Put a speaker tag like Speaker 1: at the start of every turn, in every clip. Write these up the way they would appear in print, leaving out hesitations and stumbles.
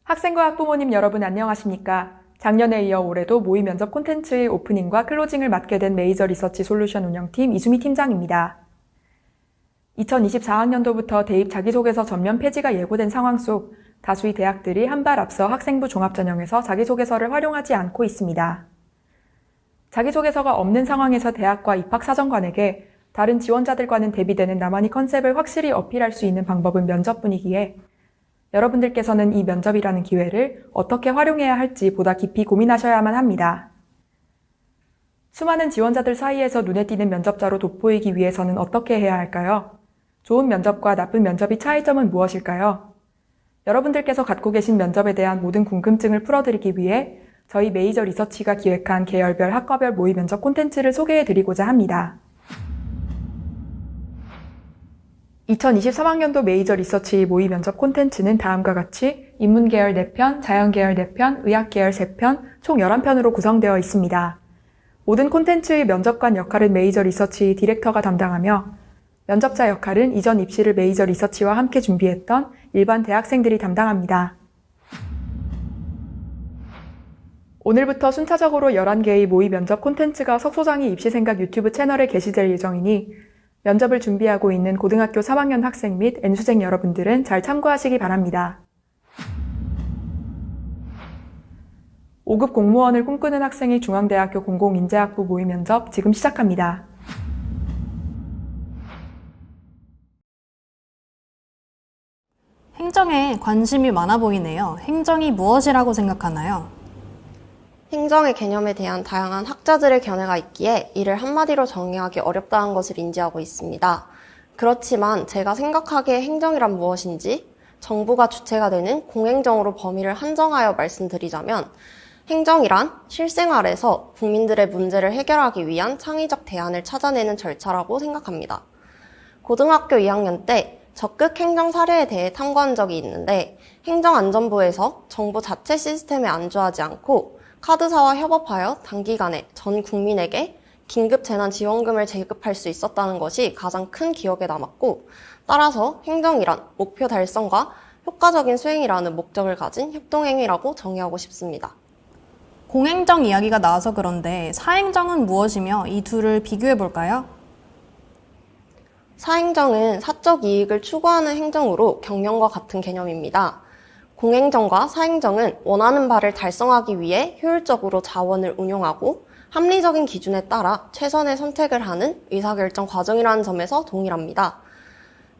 Speaker 1: 학생과 학부모님 여러분 안녕하십니까? 작년에 이어 올해도 모의 면접 콘텐츠의 오프닝과 클로징을 맡게 된 메이저 리서치 솔루션 운영팀 이수미 팀장입니다. 2024학년도부터 대입 자기소개서 전면 폐지가 예고된 상황 속 다수의 대학들이 한 발 앞서 학생부 종합전형에서 자기소개서를 활용하지 않고 있습니다. 자기소개서가 없는 상황에서 대학과 입학사정관에게 다른 지원자들과는 대비되는 나만의 컨셉을 확실히 어필할 수 있는 방법은 면접뿐이기에 여러분들께서는 이 면접이라는 기회를 어떻게 활용해야 할지 보다 깊이 고민하셔야만 합니다. 수많은 지원자들 사이에서 눈에 띄는 면접자로 돋보이기 위해서는 어떻게 해야 할까요? 좋은 면접과 나쁜 면접의 차이점은 무엇일까요? 여러분들께서 갖고 계신 면접에 대한 모든 궁금증을 풀어드리기 위해 저희 메이저 리서치가 기획한 계열별 학과별 모의 면접 콘텐츠를 소개해드리고자 합니다. 2023학년도 메이저 리서치 모의 면접 콘텐츠는 다음과 같이 인문계열 4편, 자연계열 4편, 의학계열 3편, 총 11편으로 구성되어 있습니다. 모든 콘텐츠의 면접관 역할은 메이저 리서치 디렉터가 담당하며 면접자 역할은 이전 입시를 메이저 리서치와 함께 준비했던 일반 대학생들이 담당합니다. 오늘부터 순차적으로 11개의 모의 면접 콘텐츠가 석소장이 입시생각 유튜브 채널에 게시될 예정이니 면접을 준비하고 있는 고등학교 3학년 학생 및 N수생 여러분들은 잘 참고하시기 바랍니다. 5급 공무원을 꿈꾸는 학생의 중앙대학교 공공인재학부 모의 면접 지금 시작합니다.
Speaker 2: 행정에 관심이 많아 보이네요. 행정이 무엇이라고 생각하나요?
Speaker 3: 행정의 개념에 대한 다양한 학자들의 견해가 있기에 이를 한마디로 정의하기 어렵다는 것을 인지하고 있습니다. 그렇지만 제가 생각하기에 행정이란 무엇인지 정부가 주체가 되는 공행정으로 범위를 한정하여 말씀드리자면 행정이란 실생활에서 국민들의 문제를 해결하기 위한 창의적 대안을 찾아내는 절차라고 생각합니다. 고등학교 2학년 때 적극 행정 사례에 대해 탐구한 적이 있는데 행정안전부에서 정부 자체 시스템에 안주하지 않고 카드사와 협업하여 단기간에 전 국민에게 긴급 재난지원금을 제급할 수 있었다는 것이 가장 큰 기억에 남았고, 따라서 행정이란 목표 달성과 효과적인 수행이라는 목적을 가진 협동행위라고 정의하고 싶습니다.
Speaker 2: 공행정 이야기가 나와서 그런데 사행정은 무엇이며 이 둘을 비교해 볼까요?
Speaker 3: 사행정은 사적 이익을 추구하는 행정으로 경영과 같은 개념입니다. 공행정과 사행정은 원하는 바를 달성하기 위해 효율적으로 자원을 운용하고 합리적인 기준에 따라 최선의 선택을 하는 의사결정 과정이라는 점에서 동일합니다.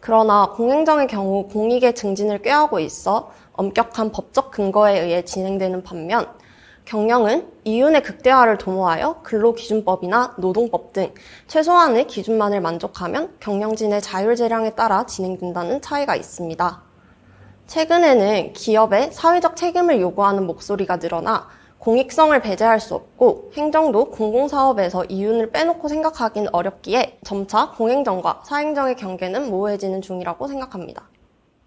Speaker 3: 그러나 공행정의 경우 공익의 증진을 꾀하고 있어 엄격한 법적 근거에 의해 진행되는 반면 경영은 이윤의 극대화를 도모하여 근로기준법이나 노동법 등 최소한의 기준만을 만족하면 경영진의 자율재량에 따라 진행된다는 차이가 있습니다. 최근에는 기업의 사회적 책임을 요구하는 목소리가 늘어나 공익성을 배제할 수 없고 행정도 공공사업에서 이윤을 빼놓고 생각하기는 어렵기에 점차 공행정과 사행정의 경계는 모호해지는 중이라고 생각합니다.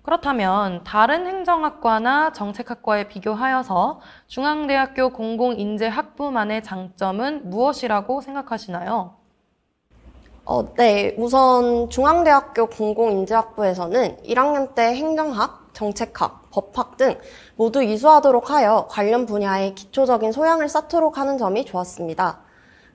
Speaker 4: 그렇다면 다른 행정학과나 정책학과에 비교하여서 중앙대학교 공공인재학부만의 장점은 무엇이라고 생각하시나요?
Speaker 3: 네. 우선 중앙대학교 공공인재학부에서는 1학년 때 행정학, 정책학, 법학 등 모두 이수하도록 하여 관련 분야의 기초적인 소양을 쌓도록 하는 점이 좋았습니다.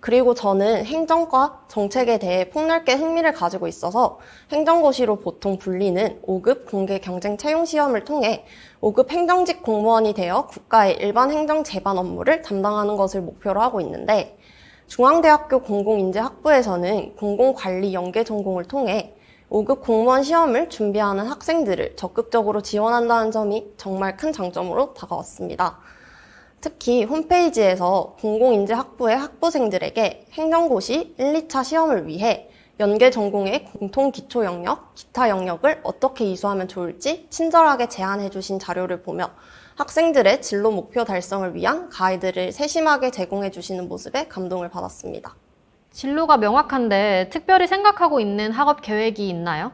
Speaker 3: 그리고 저는 행정과 정책에 대해 폭넓게 흥미를 가지고 있어서 행정고시로 보통 불리는 5급 공개 경쟁 채용 시험을 통해 5급 행정직 공무원이 되어 국가의 일반 행정 제반 업무를 담당하는 것을 목표로 하고 있는데 중앙대학교 공공인재학부에서는 공공관리 연계 전공을 통해 5급 공무원 시험을 준비하는 학생들을 적극적으로 지원한다는 점이 정말 큰 장점으로 다가왔습니다. 특히 홈페이지에서 공공인재학부의 학부생들에게 행정고시 1, 2차 시험을 위해 연계 전공의 공통 기초 영역, 기타 영역을 어떻게 이수하면 좋을지 친절하게 제안해 주신 자료를 보며 학생들의 진로 목표 달성을 위한 가이드를 세심하게 제공해 주시는 모습에 감동을 받았습니다.
Speaker 5: 진로가 명확한데 특별히 생각하고 있는 학업 계획이 있나요?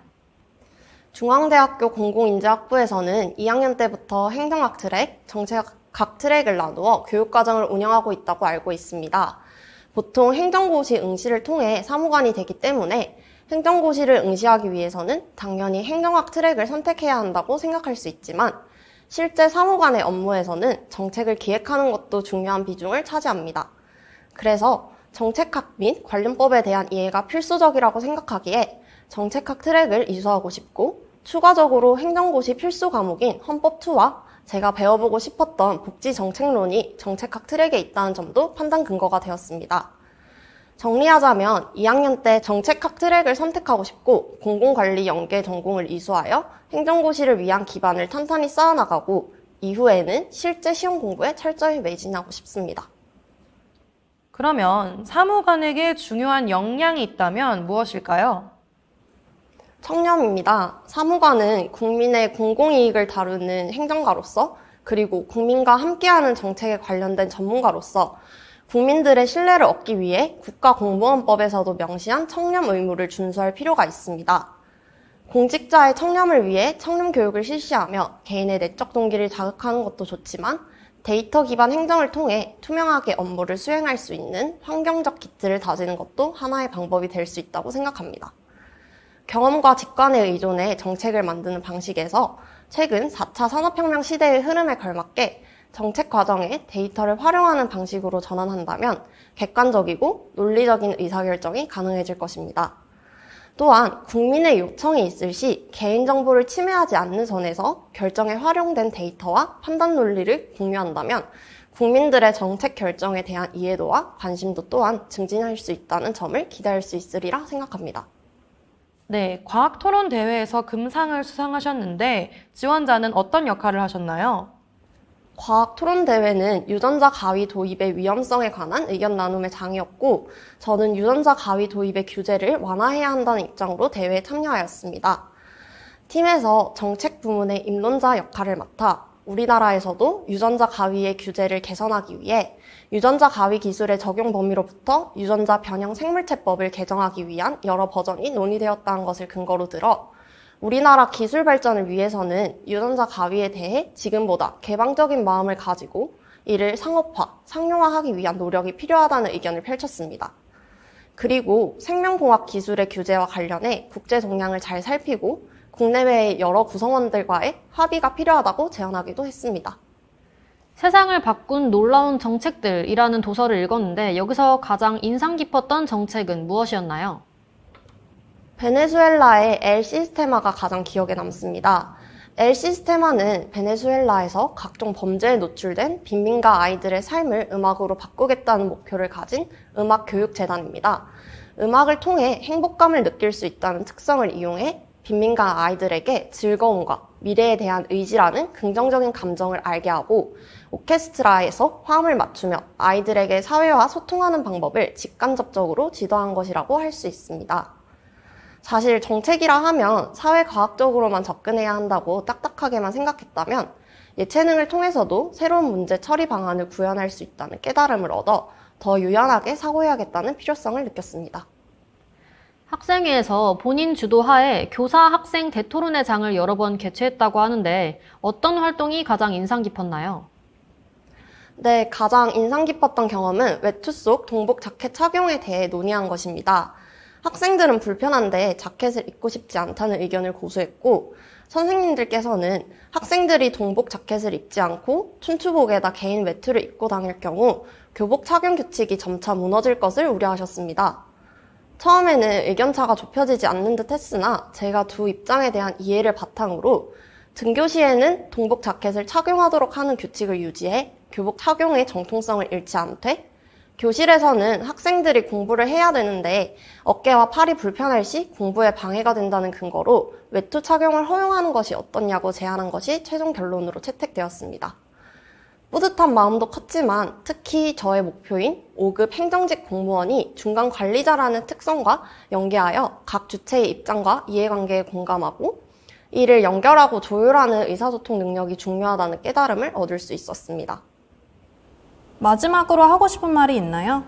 Speaker 3: 중앙대학교 공공인재학부에서는 2학년 때부터 행정학 트랙, 정책학 트랙을 나누어 교육과정을 운영하고 있다고 알고 있습니다. 보통 행정고시 응시를 통해 사무관이 되기 때문에 행정고시를 응시하기 위해서는 당연히 행정학 트랙을 선택해야 한다고 생각할 수 있지만 실제 사무관의 업무에서는 정책을 기획하는 것도 중요한 비중을 차지합니다. 그래서 정책학 및 관련법에 대한 이해가 필수적이라고 생각하기에 정책학 트랙을 이수하고 싶고, 추가적으로 행정고시 필수 과목인 헌법2와 제가 배워보고 싶었던 복지정책론이 정책학 트랙에 있다는 점도 판단 근거가 되었습니다. 정리하자면 2학년 때 정책학 트랙을 선택하고 싶고, 공공관리 연계 전공을 이수하여 행정고시를 위한 기반을 탄탄히 쌓아나가고, 이후에는 실제 시험 공부에 철저히 매진하고 싶습니다.
Speaker 4: 그러면 사무관에게 중요한 역량이 있다면 무엇일까요?
Speaker 3: 청렴입니다. 사무관은 국민의 공공이익을 다루는 행정가로서, 그리고 국민과 함께하는 정책에 관련된 전문가로서 국민들의 신뢰를 얻기 위해 국가공무원법에서도 명시한 청렴 의무를 준수할 필요가 있습니다. 공직자의 청렴을 위해 청렴 교육을 실시하며 개인의 내적 동기를 자극하는 것도 좋지만, 데이터 기반 행정을 통해 투명하게 업무를 수행할 수 있는 환경적 기틀을 다지는 것도 하나의 방법이 될 수 있다고 생각합니다. 경험과 직관에 의존해 정책을 만드는 방식에서 최근 4차 산업혁명 시대의 흐름에 걸맞게 정책 과정에 데이터를 활용하는 방식으로 전환한다면 객관적이고 논리적인 의사결정이 가능해질 것입니다. 또한 국민의 요청이 있을 시 개인정보를 침해하지 않는 선에서 결정에 활용된 데이터와 판단 논리를 공유한다면 국민들의 정책 결정에 대한 이해도와 관심도 또한 증진할 수 있다는 점을 기대할 수 있으리라 생각합니다.
Speaker 4: 네, 과학토론 대회에서 금상을 수상하셨는데 지원자는 어떤 역할을 하셨나요?
Speaker 3: 과학토론대회는 유전자 가위 도입의 위험성에 관한 의견 나눔의 장이었고, 저는 유전자 가위 도입의 규제를 완화해야 한다는 입장으로 대회에 참여하였습니다. 팀에서 정책 부문의 입론자 역할을 맡아 우리나라에서도 유전자 가위의 규제를 개선하기 위해 유전자 가위 기술의 적용 범위로부터 유전자 변형 생물체법을 개정하기 위한 여러 버전이 논의되었다는 것을 근거로 들어 우리나라 기술 발전을 위해서는 유전자 가위에 대해 지금보다 개방적인 마음을 가지고 이를 상업화, 상용화하기 위한 노력이 필요하다는 의견을 펼쳤습니다. 그리고 생명공학 기술의 규제와 관련해 국제 동향을 잘 살피고 국내외의 여러 구성원들과의 합의가 필요하다고 제안하기도 했습니다.
Speaker 5: 세상을 바꾼 놀라운 정책들이라는 도서를 읽었는데 여기서 가장 인상 깊었던 정책은 무엇이었나요?
Speaker 3: 베네수엘라의 엘 시스테마가 가장 기억에 남습니다. 엘 시스테마는 베네수엘라에서 각종 범죄에 노출된 빈민가 아이들의 삶을 음악으로 바꾸겠다는 목표를 가진 음악교육재단입니다. 음악을 통해 행복감을 느낄 수 있다는 특성을 이용해 빈민가 아이들에게 즐거움과 미래에 대한 의지라는 긍정적인 감정을 알게 하고, 오케스트라에서 화음을 맞추며 아이들에게 사회와 소통하는 방법을 직간접적으로 지도한 것이라고 할 수 있습니다. 사실 정책이라 하면 사회과학적으로만 접근해야 한다고 딱딱하게만 생각했다면 예체능을 통해서도 새로운 문제 처리 방안을 구현할 수 있다는 깨달음을 얻어 더 유연하게 사고해야겠다는 필요성을 느꼈습니다.
Speaker 5: 학생회에서 본인 주도하에 교사 학생 대토론회 장을 여러 번 개최했다고 하는데 어떤 활동이 가장 인상 깊었나요?
Speaker 3: 네, 가장 인상 깊었던 경험은 외투 속 동복 자켓 착용에 대해 논의한 것입니다. 학생들은 불편한데 자켓을 입고 싶지 않다는 의견을 고수했고, 선생님들께서는 학생들이 동복 자켓을 입지 않고 춘추복에다 개인 외투를 입고 다닐 경우 교복 착용 규칙이 점차 무너질 것을 우려하셨습니다. 처음에는 의견차가 좁혀지지 않는 듯 했으나 제가 두 입장에 대한 이해를 바탕으로 등교시에는 동복 자켓을 착용하도록 하는 규칙을 유지해 교복 착용의 정통성을 잃지 않되, 교실에서는 학생들이 공부를 해야 되는데 어깨와 팔이 불편할 시 공부에 방해가 된다는 근거로 외투 착용을 허용하는 것이 어떻냐고 제안한 것이 최종 결론으로 채택되었습니다. 뿌듯한 마음도 컸지만 특히 저의 목표인 5급 행정직 공무원이 중간 관리자라는 특성과 연계하여 각 주체의 입장과 이해관계에 공감하고 이를 연결하고 조율하는 의사소통 능력이 중요하다는 깨달음을 얻을 수 있었습니다.
Speaker 2: 마지막으로 하고 싶은 말이 있나요?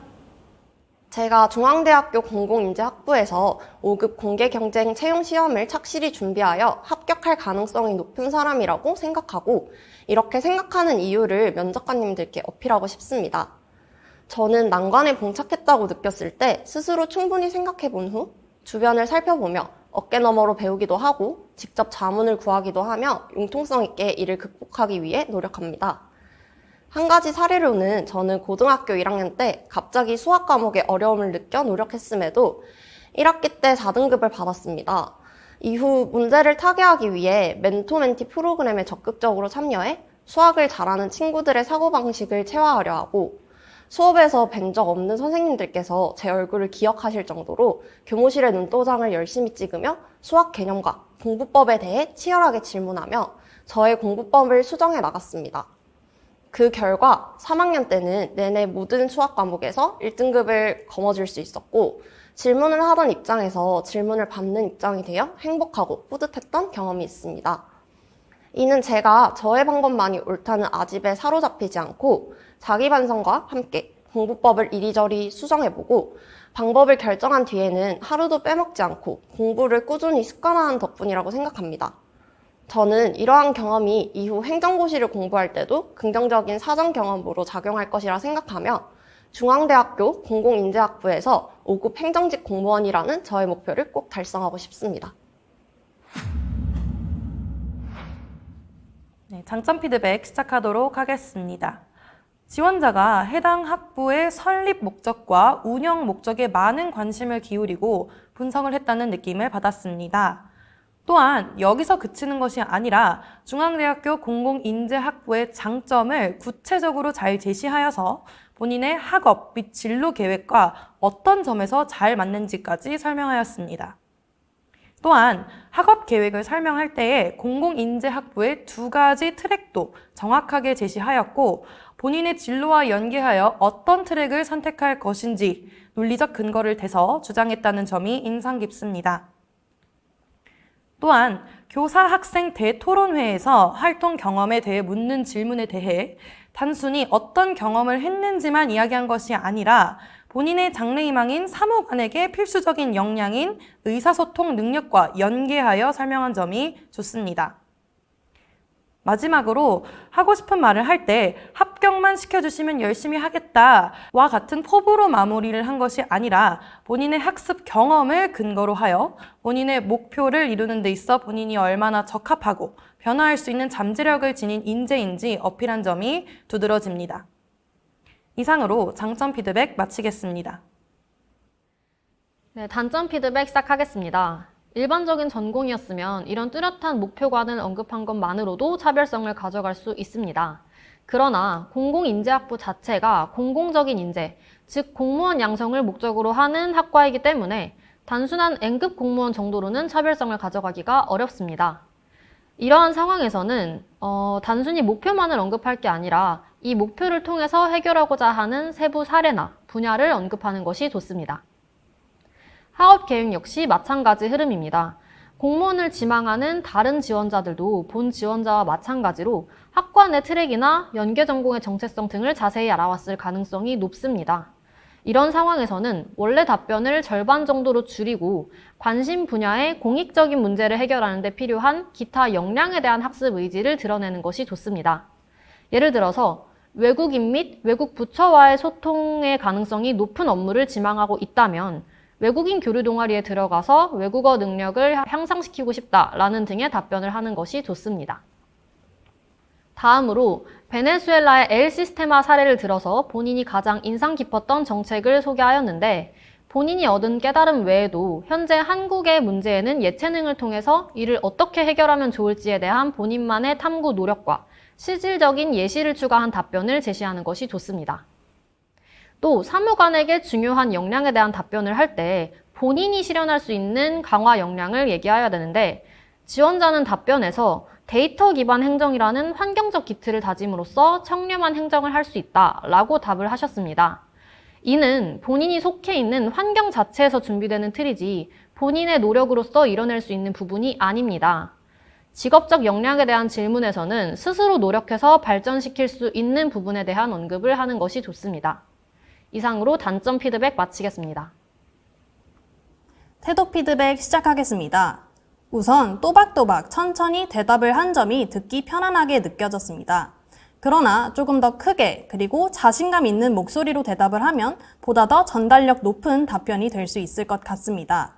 Speaker 3: 제가 중앙대학교 공공인재학부에서 5급 공개경쟁 채용시험을 착실히 준비하여 합격할 가능성이 높은 사람이라고 생각하고, 이렇게 생각하는 이유를 면접관님들께 어필하고 싶습니다. 저는 난관에 봉착했다고 느꼈을 때 스스로 충분히 생각해 본 후 주변을 살펴보며 어깨너머로 배우기도 하고 직접 자문을 구하기도 하며 융통성 있게 이를 극복하기 위해 노력합니다. 한 가지 사례로는 저는 고등학교 1학년 때 갑자기 수학 과목에 어려움을 느껴 노력했음에도 1학기 때 4등급을 받았습니다. 이후 문제를 타개하기 위해 멘토-멘티 프로그램에 적극적으로 참여해 수학을 잘하는 친구들의 사고방식을 체화하려 하고 수업에서 뵌 적 없는 선생님들께서 제 얼굴을 기억하실 정도로 교무실의 눈도장을 열심히 찍으며 수학 개념과 공부법에 대해 치열하게 질문하며 저의 공부법을 수정해 나갔습니다. 그 결과 3학년 때는 내내 모든 수학 과목에서 1등급을 거머쥘 수 있었고 질문을 하던 입장에서 질문을 받는 입장이 되어 행복하고 뿌듯했던 경험이 있습니다. 이는 제가 저의 방법만이 옳다는 아집에 사로잡히지 않고 자기 반성과 함께 공부법을 이리저리 수정해보고 방법을 결정한 뒤에는 하루도 빼먹지 않고 공부를 꾸준히 습관화한 덕분이라고 생각합니다. 저는 이러한 경험이 이후 행정고시를 공부할 때도 긍정적인 사전 경험으로 작용할 것이라 생각하며 중앙대학교 공공인재학부에서 5급 행정직 공무원이라는 저의 목표를 꼭 달성하고 싶습니다.
Speaker 4: 네, 장점 피드백 시작하도록 하겠습니다. 지원자가 해당 학부의 설립 목적과 운영 목적에 많은 관심을 기울이고 분석을 했다는 느낌을 받았습니다. 또한 여기서 그치는 것이 아니라 중앙대학교 공공인재학부의 장점을 구체적으로 잘 제시하여서 본인의 학업 및 진로 계획과 어떤 점에서 잘 맞는지까지 설명하였습니다. 또한 학업 계획을 설명할 때에 공공인재학부의 2가지 트랙도 정확하게 제시하였고 본인의 진로와 연계하여 어떤 트랙을 선택할 것인지 논리적 근거를 대서 주장했다는 점이 인상 깊습니다. 또한 교사 학생 대토론회에서 활동 경험에 대해 묻는 질문에 대해 단순히 어떤 경험을 했는지만 이야기한 것이 아니라 본인의 장래희망인 사무관에게 필수적인 역량인 의사소통 능력과 연계하여 설명한 점이 좋습니다. 마지막으로 하고 싶은 말을 할 때 합격만 시켜주시면 열심히 하겠다와 같은 포부로 마무리를 한 것이 아니라 본인의 학습 경험을 근거로 하여 본인의 목표를 이루는 데 있어 본인이 얼마나 적합하고 변화할 수 있는 잠재력을 지닌 인재인지 어필한 점이 두드러집니다. 이상으로 장점 피드백 마치겠습니다.
Speaker 5: 네, 단점 피드백 시작하겠습니다. 일반적인 전공이었으면 이런 뚜렷한 목표관을 언급한 것만으로도 차별성을 가져갈 수 있습니다. 그러나 공공인재학부 자체가 공공적인 인재, 즉 공무원 양성을 목적으로 하는 학과이기 때문에 단순한 N급 공무원 정도로는 차별성을 가져가기가 어렵습니다. 이러한 상황에서는 단순히 목표만을 언급할 게 아니라 이 목표를 통해서 해결하고자 하는 세부 사례나 분야를 언급하는 것이 좋습니다. 학업 계획 역시 마찬가지 흐름입니다. 공무원을 지망하는 다른 지원자들도 본 지원자와 마찬가지로 학과 내 트랙이나 연계 전공의 정체성 등을 자세히 알아왔을 가능성이 높습니다. 이런 상황에서는 원래 답변을 절반 정도로 줄이고 관심 분야의 공익적인 문제를 해결하는 데 필요한 기타 역량에 대한 학습 의지를 드러내는 것이 좋습니다. 예를 들어서 외국인 및 외국 부처와의 소통의 가능성이 높은 업무를 지망하고 있다면 외국인 교류 동아리에 들어가서 외국어 능력을 향상시키고 싶다라는 등의 답변을 하는 것이 좋습니다. 다음으로 베네수엘라의 엘 시스테마 사례를 들어서 본인이 가장 인상 깊었던 정책을 소개하였는데 본인이 얻은 깨달음 외에도 현재 한국의 문제에는 예체능을 통해서 이를 어떻게 해결하면 좋을지에 대한 본인만의 탐구 노력과 실질적인 예시를 추가한 답변을 제시하는 것이 좋습니다. 또 사무관에게 중요한 역량에 대한 답변을 할 때 본인이 실현할 수 있는 강화 역량을 얘기해야 되는데 지원자는 답변에서 데이터 기반 행정이라는 환경적 기틀을 다짐으로써 청렴한 행정을 할 수 있다라고 답을 하셨습니다. 이는 본인이 속해 있는 환경 자체에서 준비되는 틀이지 본인의 노력으로서 이뤄낼 수 있는 부분이 아닙니다. 직업적 역량에 대한 질문에서는 스스로 노력해서 발전시킬 수 있는 부분에 대한 언급을 하는 것이 좋습니다. 이상으로 단점 피드백 마치겠습니다.
Speaker 2: 태도 피드백 시작하겠습니다. 우선 또박또박 천천히 대답을 한 점이 듣기 편안하게 느껴졌습니다. 그러나 조금 더 크게 그리고 자신감 있는 목소리로 대답을 하면 보다 더 전달력 높은 답변이 될 수 있을 것 같습니다.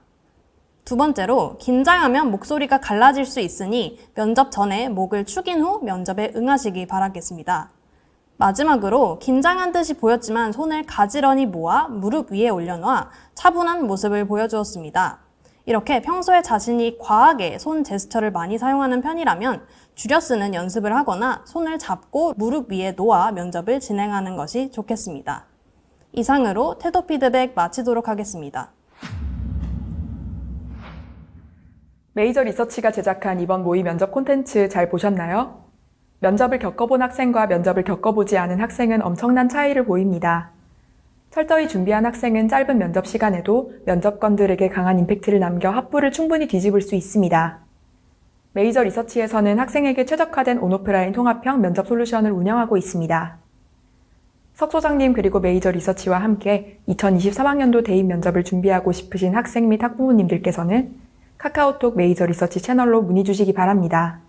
Speaker 2: 두 번째로, 긴장하면 목소리가 갈라질 수 있으니 면접 전에 목을 축인 후 면접에 응하시기 바라겠습니다. 마지막으로, 긴장한 듯이 보였지만 손을 가지런히 모아 무릎 위에 올려놓아 차분한 모습을 보여주었습니다. 이렇게 평소에 자신이 과하게 손 제스처를 많이 사용하는 편이라면 줄여 쓰는 연습을 하거나 손을 잡고 무릎 위에 놓아 면접을 진행하는 것이 좋겠습니다. 이상으로 태도 피드백 마치도록 하겠습니다.
Speaker 1: 메이저 리서치가 제작한 이번 모의 면접 콘텐츠 잘 보셨나요? 면접을 겪어본 학생과 면접을 겪어보지 않은 학생은 엄청난 차이를 보입니다. 철저히 준비한 학생은 짧은 면접 시간에도 면접관들에게 강한 임팩트를 남겨 학부를 충분히 뒤집을 수 있습니다. 메이저 리서치에서는 학생에게 최적화된 온오프라인 통합형 면접 솔루션을 운영하고 있습니다. 석 소장님 그리고 메이저 리서치와 함께 2023학년도 대입 면접을 준비하고 싶으신 학생 및 학부모님들께서는 카카오톡 메이저 리서치 채널로 문의 주시기 바랍니다.